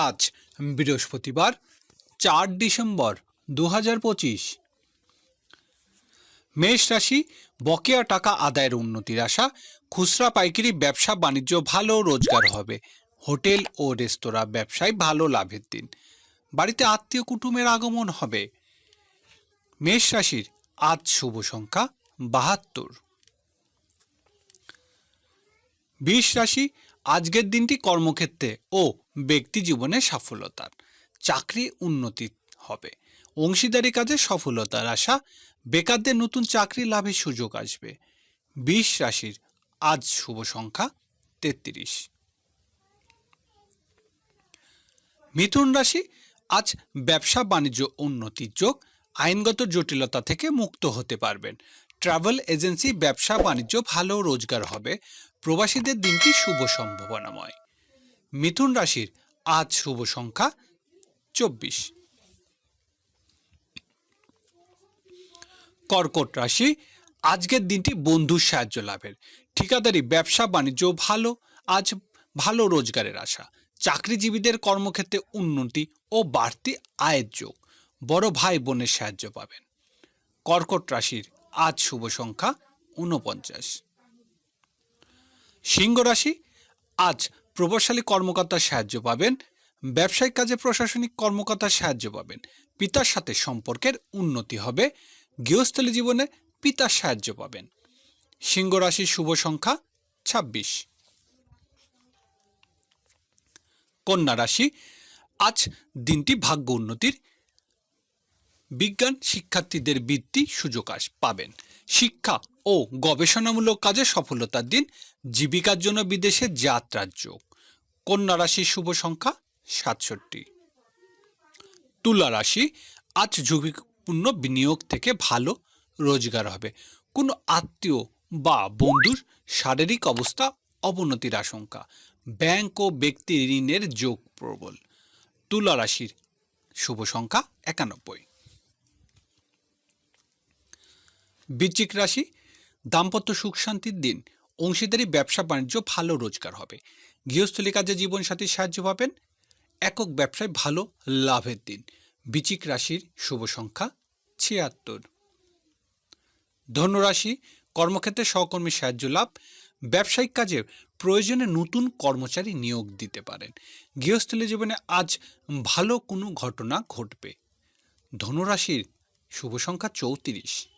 আজ বৃহস্পতিবার 4 ডিসেম্বর 2025। মেষ রাশি, বকেয়া টাকা আদায়ের উন্নতির আশা। খুচরা পাইকারি ব্যবসা বাণিজ্য ভালো রোজগার হবে। হোটেল ও রেস্তোরাঁ ব্যবসায় ভালো লাভের দিন। বাড়িতে আত্মীয় কুটুমের আগমন হবে। মেষ রাশির আজ শুভ সংখ্যা 72। বৃষ রাশি, আজকের দিনটি কর্মক্ষেত্রে ও ব্যক্তি জীবনে সফলতার। চাকরি উন্নতি হবে। অংশীদারি কাজে সফলতার আশা। বেকারদের নতুন চাকরি লাভের সুযোগ আসবে। বৃষ রাশির আজ শুভ সংখ্যা 33। মিথুন রাশি, আজ ব্যবসা বাণিজ্য উন্নতির যোগ। আইনগত জটিলতা থেকে মুক্ত হতে পারবেন। ট্রাভেল এজেন্সি ব্যবসা বাণিজ্য ভালো রোজগার হবে। প্রবাসীদের দিনটি শুভ সম্ভাবনাময়। মিথুন রাশির আজ শুভ সংখ্যা 24। কর্কট রাশি, আজকের দিনটি বন্ধুর সাহায্য লাভের। ঠিকাদারি ব্যবসা বাণিজ্য ভালো। আজ ভালো রোজগারের আশা। চাকরিজীবীদের কর্মক্ষেত্রে উন্নতি ও বাড়তি আয়ের যোগ। বড় ভাই বোনের সাহায্য পাবেন। কর্কট রাশির আজ শুভ সংখ্যা 49। সিংহ রাশি, আজ প্রভাবশালী কর্মকর্তার সাহায্য পাবেন। ব্যবসায়িক কাজে প্রশাসনিক কর্মকর্তার সাহায্য পাবেন। পিতার সাথে সম্পর্কের উন্নতি হবে। গৃহস্থলী জীবনে পিতার সাহায্য পাবেন। সিংহ রাশির শুভ সংখ্যা 26। কন্যা রাশি, আজ দিনটি ভাগ্য উন্নতির। বিজ্ঞান শিক্ষার্থীদের বৃত্তি সুযোগ পাবেন। শিক্ষা ও গবেষণামূলক কাজে সফলতার দিন। জীবিকার জন্য বিদেশে যাত্রার যোগ। কন্যা রাশির শুভ সংখ্যা 67। তুলা রাশি, আজ ঝুঁকিপূর্ণ বিনিয়োগ থেকে ভালো রোজগার হবে। কোনো আত্মীয় বা বন্ধুর শারীরিক অবস্থা অবনতির আশঙ্কা। ব্যাংক ও ব্যক্তি ঋণের যোগ প্রবল। তুলা রাশির শুভ সংখ্যা 91। বৃশ্চিক রাশি, দাম্পত্য সুখ শান্তির দিন। অংশীদারি ব্যবসা বাণিজ্য ভালো রোজগার হবে। গৃহস্থলী কাজে জীবনসাথীর সাহায্য পাবেন। একক ব্যবসায় ভালো লাভের দিন। বৃশ্চিক রাশির শুভ সংখ্যা 76। ধনুরাশি, কর্মক্ষেত্রে সহকর্মীর সাহায্য লাভ। ব্যবসায়িক কাজে প্রয়োজনে নতুন কর্মচারী নিয়োগ দিতে পারেন। গৃহস্থলী জীবনে আজ ভালো কোনো ঘটনা ঘটবে। ধনুরাশির শুভ সংখ্যা 34।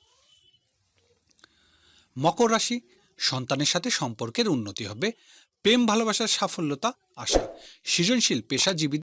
মকর রাশি, সন্তানের সাথে সম্পর্কের উন্নতি হবে। প্রেম ভালোবাসার সাফল্যতা আশা। সৃজনশীল পেশাজীবী